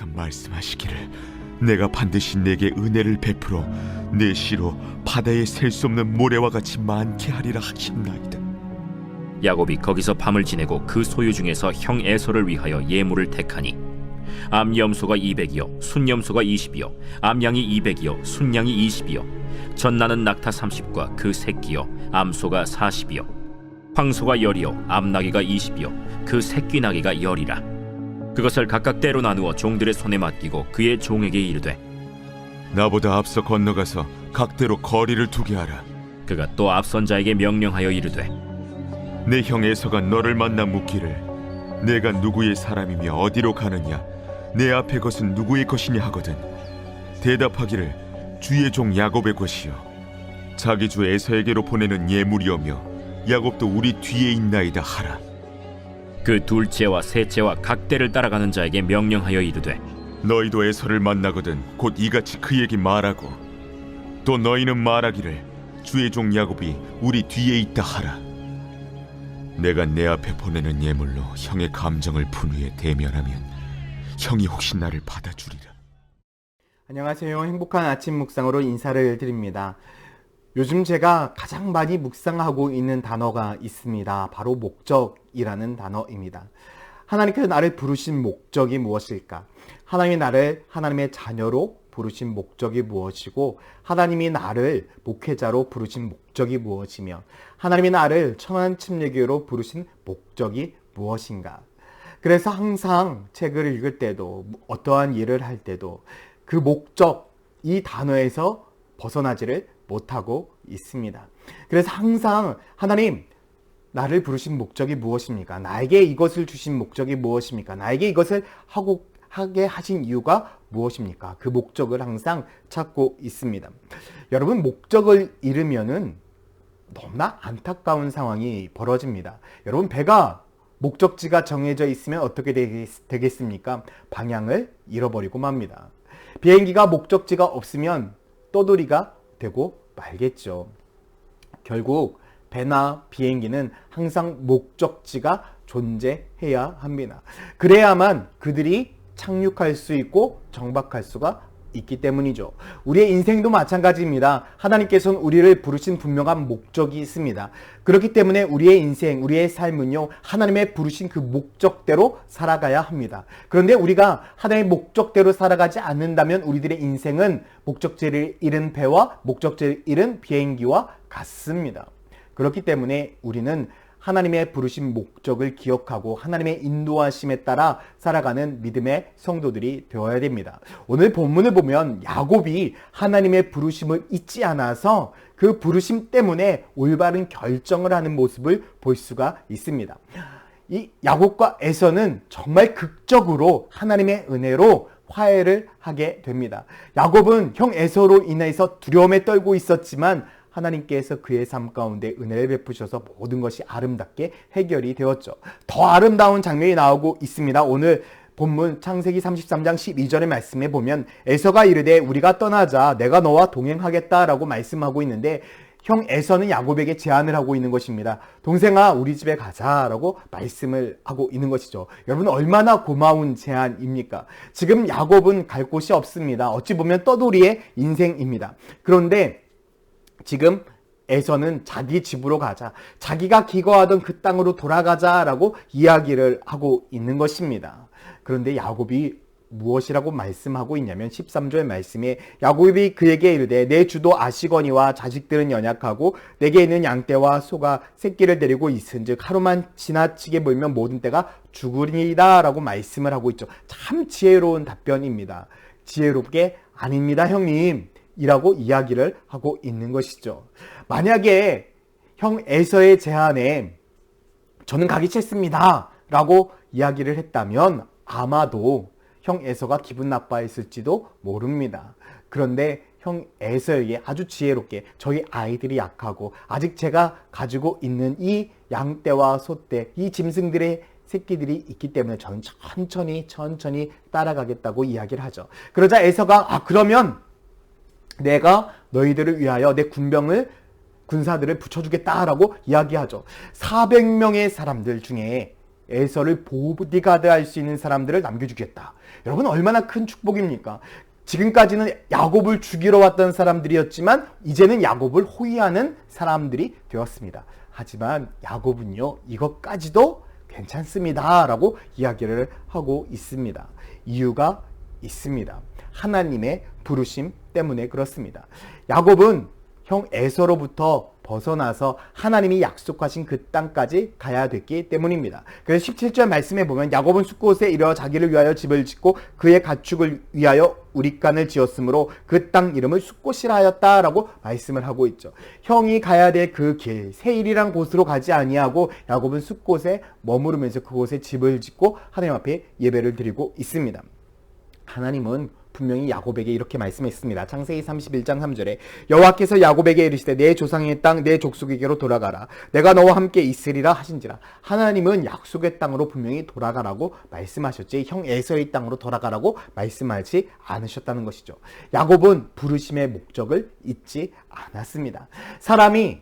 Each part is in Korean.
여호와께서 말씀하시기를 내가 반드시 내게 은혜를 베풀어 내 씨로 바다에 셀 수 없는 모래와 같이 많게 하리라 하셨나이다. 야곱이 거기서 밤을 지내고 그 소유 중에서 형 에서를 위하여 예물을 택하니 암염소가 200이요 순염소가 20이요 암양이 200이요 순양이 20이요 젖나는 낙타 30과 그 새끼요 암소가 40이요 황소가 10이요 암나귀가 20이요 그 새끼 나귀가 10이라. 그것을 각각 때로 나누어 종들의 손에 맡기고 그의 종에게 이르되 나보다 앞서 건너가서 각대로 거리를 두게 하라. 그가 또 앞선 자에게 명령하여 이르되 내 형 에서가 너를 만나 묻기를 내가 누구의 사람이며 어디로 가느냐 내 앞에 것은 누구의 것이냐 하거든 대답하기를 주의 종 야곱의 것이요 자기 주 에서에게로 보내는 예물이오며 야곱도 우리 뒤에 있나이다 하라. 그 둘째와 셋째와 각대를 따라가는 자에게 명령하여 이르되 너희도 에서를 만나거든 곧 이같이 그에게 말하고 또 너희는 말하기를 주의 종 야곱이 우리 뒤에 있다 하라. 내가 내 앞에 보내는 예물로 형의 감정을 분후에 대면하면 형이 혹시 나를 받아주리라. 안녕하세요. 행복한 아침 묵상으로 인사를 드립니다. 요즘 제가 가장 많이 묵상하고 있는 단어가 있습니다. 바로 목적이라는 단어입니다. 하나님께서 나를 부르신 목적이 무엇일까? 하나님이 나를 하나님의 자녀로 부르신 목적이 무엇이고 하나님이 나를 목회자로 부르신 목적이 무엇이며 하나님이 나를 천한 침례교로 부르신 목적이 무엇인가? 그래서 항상 책을 읽을 때도 어떠한 일을 할 때도 그 목적, 이 단어에서 벗어나지를 못하고 있습니다. 그래서 항상 하나님, 나를 부르신 목적이 무엇입니까? 나에게 이것을 주신 목적이 무엇입니까? 나에게 이것을 하게 하신 이유가 무엇입니까? 그 목적을 항상 찾고 있습니다. 여러분, 목적을 잃으면은 너무나 안타까운 상황이 벌어집니다. 여러분, 배가 목적지가 정해져 있으면 어떻게 되겠습니까? 방향을 잃어버리고 맙니다. 비행기가 목적지가 없으면 떠돌이가 되고 말겠죠. 결국 배나 비행기는 항상 목적지가 존재해야 합니다. 그래야만 그들이 착륙할 수 있고 정박할 수가 있기 때문이죠. 우리의 인생도 마찬가지입니다. 하나님께서는 우리를 부르신 분명한 목적이 있습니다. 그렇기 때문에 우리의 인생, 우리의 삶은요, 하나님의 부르신 그 목적대로 살아가야 합니다. 그런데 우리가 하나님의 목적대로 살아가지 않는다면 우리들의 인생은 목적지를 잃은 배와 목적지를 잃은 비행기와 같습니다. 그렇기 때문에 우리는 하나님의 부르신 목적을 기억하고 하나님의 인도하심에 따라 살아가는 믿음의 성도들이 되어야 됩니다. 오늘 본문을 보면 야곱이 하나님의 부르심을 잊지 않아서 그 부르심 때문에 올바른 결정을 하는 모습을 볼 수가 있습니다. 이 야곱과 에서는 정말 극적으로 하나님의 은혜로 화해를 하게 됩니다. 야곱은 형 에서로 인해서 두려움에 떨고 있었지만 하나님께서 그의 삶 가운데 은혜를 베푸셔서 모든 것이 아름답게 해결이 되었죠. 더 아름다운 장면이 나오고 있습니다. 오늘 본문 창세기 33장 12절의 말씀에 보면 에서가 이르되 우리가 떠나자 내가 너와 동행하겠다라고 말씀하고 있는데 형 에서는 야곱에게 제안을 하고 있는 것입니다. 동생아, 우리 집에 가자라고 말씀을 하고 있는 것이죠. 여러분, 얼마나 고마운 제안입니까? 지금 야곱은 갈 곳이 없습니다. 어찌 보면 떠돌이의 인생입니다. 그런데 지금 에서는 자기 집으로 가자, 자기가 기거하던 그 땅으로 돌아가자라고 이야기를 하고 있는 것입니다. 그런데 야곱이 무엇이라고 말씀하고 있냐면 13절 말씀에 야곱이 그에게 이르되 내 주도 아시거니와 자식들은 연약하고 내게 있는 양떼와 소가 새끼를 데리고 있은즉 하루만 지나치게 몰면 모든 떼가 죽으리이다 라고 말씀을 하고 있죠. 참 지혜로운 답변입니다. 지혜롭게 아닙니다 형님 이라고 이야기를 하고 있는 것이죠. 만약에 형 에서의 제안에 저는 가기 싫습니다 라고 이야기를 했다면 아마도 형 에서가 기분 나빠했을지도 모릅니다. 그런데 형 에서에게 아주 지혜롭게 저희 아이들이 약하고 아직 제가 가지고 있는 이 양떼와 소떼, 이 짐승들의 새끼들이 있기 때문에 저는 천천히 따라가겠다고 이야기를 하죠. 그러자 에서가 그러면 내가 너희들을 위하여 내 군사들을 붙여주겠다라고 이야기하죠. 400명의 사람들 중에 에서를 보디가드할 수 있는 사람들을 남겨주겠다. 여러분 얼마나 큰 축복입니까? 지금까지는 야곱을 죽이러 왔던 사람들이었지만 이제는 야곱을 호위하는 사람들이 되었습니다. 하지만 야곱은요, 이것까지도 괜찮습니다 라고 이야기를 하고 있습니다. 이유가 있습니다. 하나님의 부르심 때문에 그렇습니다. 야곱은 형 에서로부터 벗어나서 하나님이 약속하신 그 땅까지 가야 됐기 때문입니다. 그래서 17절 말씀에 보면 야곱은 숫곳에 이르러 자기를 위하여 집을 짓고 그의 가축을 위하여 우릿간을 지었으므로 그 땅 이름을 숫곳이라 하였다라고 말씀을 하고 있죠. 형이 가야 될 그 길, 세일이란 곳으로 가지 아니하고 야곱은 숫곳에 머무르면서 그곳에 집을 짓고 하나님 앞에 예배를 드리고 있습니다. 하나님은 분명히 야곱에게 이렇게 말씀했습니다. 창세기 31장 3절에 여호와께서 야곱에게 이르시되 내 조상의 땅 내 족속에게로 돌아가라. 내가 너와 함께 있으리라 하신지라. 하나님은 약속의 땅으로 분명히 돌아가라고 말씀하셨지 형 에서의 땅으로 돌아가라고 말씀하지 않으셨다는 것이죠. 야곱은 부르심의 목적을 잊지 않았습니다. 사람이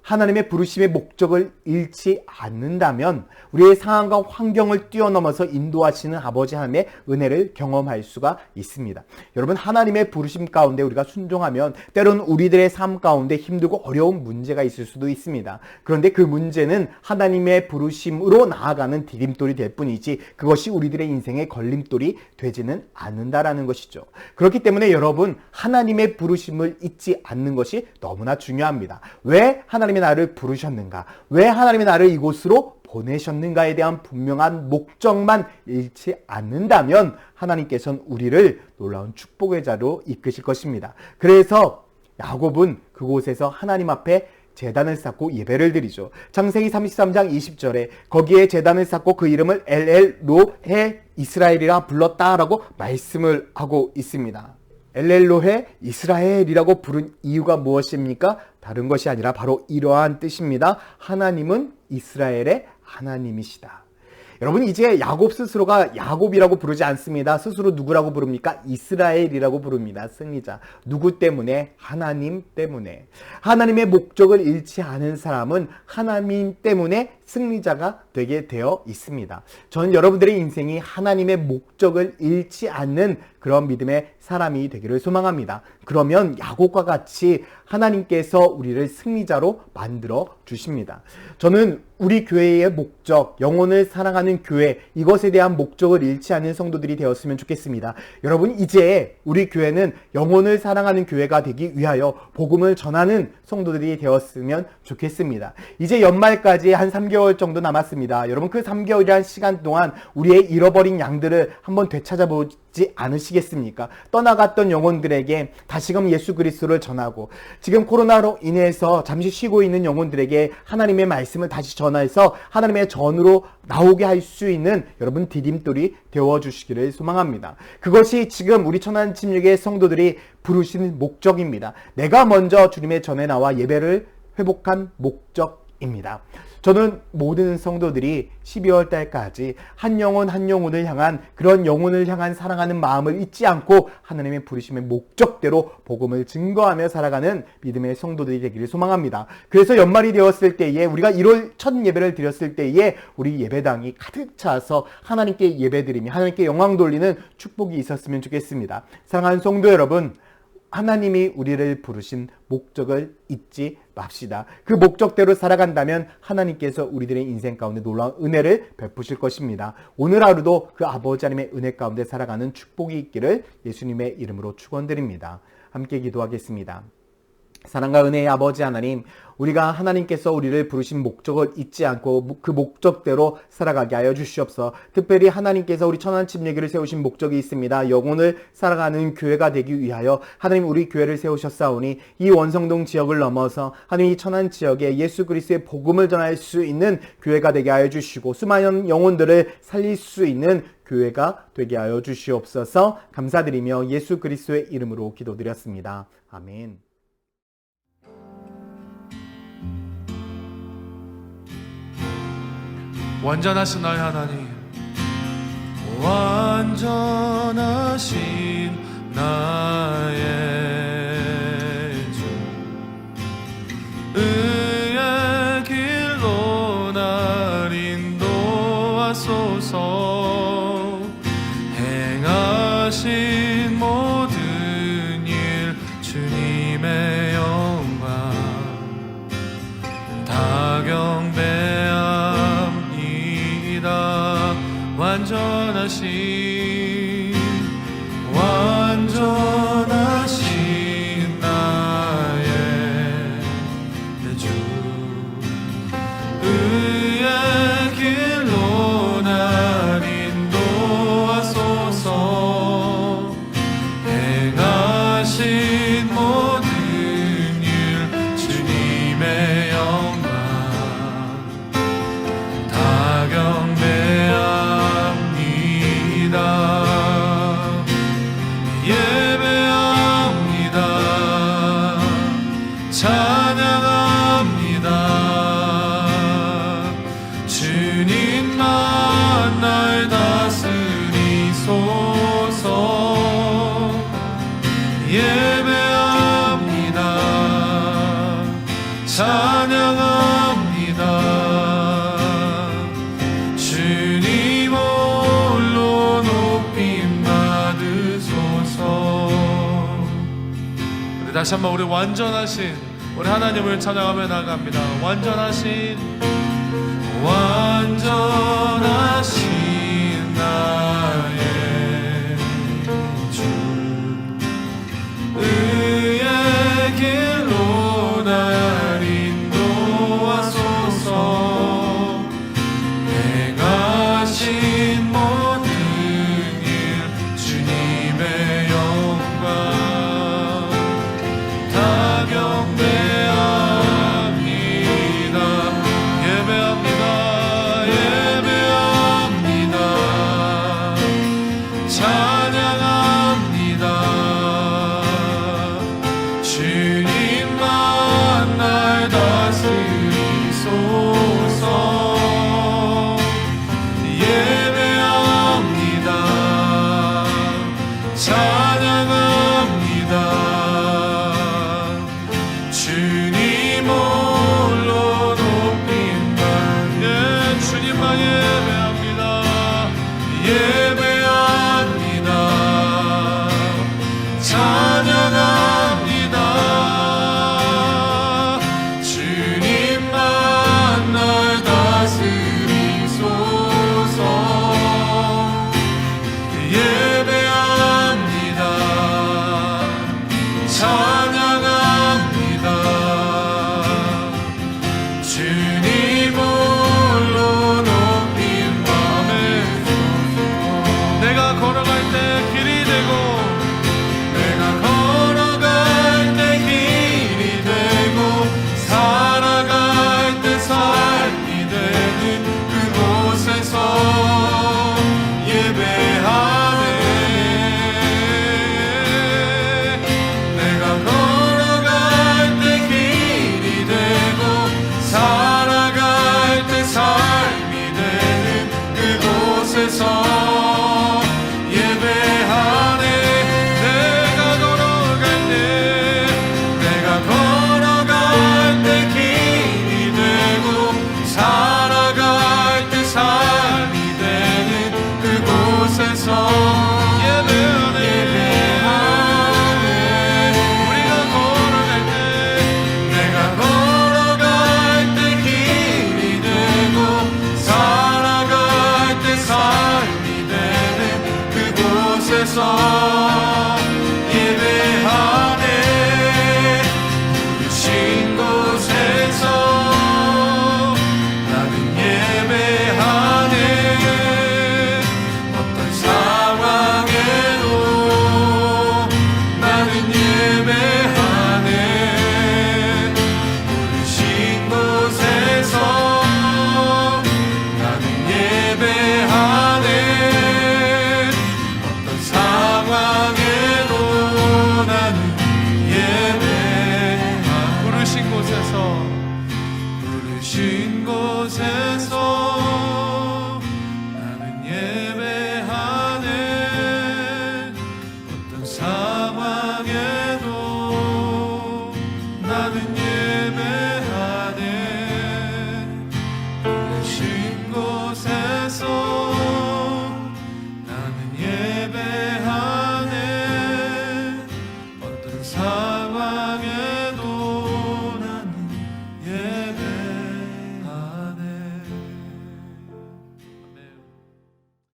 하나님의 부르심의 목적을 잃지 않는다면 우리의 상황과 환경을 뛰어넘어서 인도하시는 아버지 하나님의 은혜를 경험할 수가 있습니다. 여러분, 하나님의 부르심 가운데 우리가 순종하면 때로는 우리들의 삶 가운데 힘들고 어려운 문제가 있을 수도 있습니다. 그런데 그 문제는 하나님의 부르심으로 나아가는 디딤돌이 될 뿐이지 그것이 우리들의 인생의 걸림돌이 되지는 않는다라는 것이죠. 그렇기 때문에 여러분, 하나님의 부르심을 잊지 않는 것이 너무나 중요합니다. 왜 하나님의 나를 부르셨는가? 왜 하나님의 나를 이곳으로 보내셨는가에 대한 분명한 목적만 잃지 않는다면 하나님께서는 우리를 놀라운 축복의 자로 이끄실 것입니다. 그래서 야곱은 그곳에서 하나님 앞에 제단을 쌓고 예배를 드리죠. 창세기 33장 20절에 거기에 제단을 쌓고 그 이름을 엘엘로헤 이스라엘이라 불렀다라고 말씀을 하고 있습니다. 엘엘로헤 이스라엘이라고 부른 이유가 무엇입니까? 다른 것이 아니라 바로 이러한 뜻입니다. 하나님은 이스라엘의 하나님이시다. 여러분, 이제 야곱 스스로가 야곱이라고 부르지 않습니다. 스스로 누구라고 부릅니까? 이스라엘이라고 부릅니다. 승리자. 누구 때문에? 하나님 때문에. 하나님의 목적을 잃지 않은 사람은 하나님 때문에 승리자가 되게 되어 있습니다. 저는 여러분들의 인생이 하나님의 목적을 잃지 않는 그런 믿음의 사람이 되기를 소망합니다. 그러면 야곱과 같이 하나님께서 우리를 승리자로 만들어 주십니다. 저는 우리 교회의 목적, 영혼을 사랑하는 교회, 이것에 대한 목적을 잃지 않는 성도들이 되었으면 좋겠습니다. 여러분, 이제 우리 교회는 영혼을 사랑하는 교회가 되기 위하여 복음을 전하는 성도들이 되었으면 좋겠습니다. 이제 연말까지 한 3개월 정도 남았습니다. 여러분, 그 3개월이란 시간 동안 우리의 잃어버린 양들을 한번 되찾아보지 않으시겠습니까? 떠나갔던 영혼들에게 다시금 예수 그리스도를 전하고, 지금 코로나로 인해서 잠시 쉬고 있는 영혼들에게 하나님의 말씀을 다시 전해서 하나님의 전으로 나오게 할 수 있는 여러분 디딤돌이 되어주시기를 소망합니다. 그것이 지금 우리 천안침략의 성도들이 부르시는 목적입니다. 내가 먼저 주님의 전에 나와 예배를 회복한 목적입니다. 저는 모든 성도들이 12월 달까지 한 영혼 한 영혼을 향한 그런 영혼을 향한 사랑하는 마음을 잊지 않고 하나님의 부르심의 목적대로 복음을 증거하며 살아가는 믿음의 성도들이 되기를 소망합니다. 그래서 연말이 되었을 때에 우리가 1월 첫 예배를 드렸을 때에 우리 예배당이 가득 차서 하나님께 예배드리며 하나님께 영광 돌리는 축복이 있었으면 좋겠습니다. 사랑하는 성도 여러분, 하나님이 우리를 부르신 목적을 잊지 맙시다. 그 목적대로 살아간다면 하나님께서 우리들의 인생 가운데 놀라운 은혜를 베푸실 것입니다. 오늘 하루도 그 아버지 하나님의 은혜 가운데 살아가는 축복이 있기를 예수님의 이름으로 축원드립니다. 함께 기도하겠습니다. 사랑과 은혜의 아버지 하나님, 우리가 하나님께서 우리를 부르신 목적을 잊지 않고 그 목적대로 살아가게 하여 주시옵소서. 특별히 하나님께서 우리 천안침례교를 세우신 목적이 있습니다. 영혼을 살아가는 교회가 되기 위하여 하나님 우리 교회를 세우셨사오니 이 원성동 지역을 넘어서 하나님 이 천안 지역에 예수 그리스도의 복음을 전할 수 있는 교회가 되게 하여 주시고 수많은 영혼들을 살릴 수 있는 교회가 되게 하여 주시옵소서. 감사드리며 예수 그리스도의 이름으로 기도드렸습니다. 아멘. 완전하신 나의 하나님, 완전하신 나의 주, 의의 길로 날 인도하소서. 하소서. 행하신 모든 일 주님의 영광 다 경배합니다. 완전하신 나의 주, 의의 길로 날 인도하소서. 행하신 모든 일 주님의 영광 다 경배합니다. 예배합니다. 찬양합니다. 주님만 날 다스리소서. 예배합니다. 찬양합니다. 주님 홀로 높임 받으소서. 다시 한번 우리 완전하신 우리 하나님을 찬양하며 나갑니다. 완전하신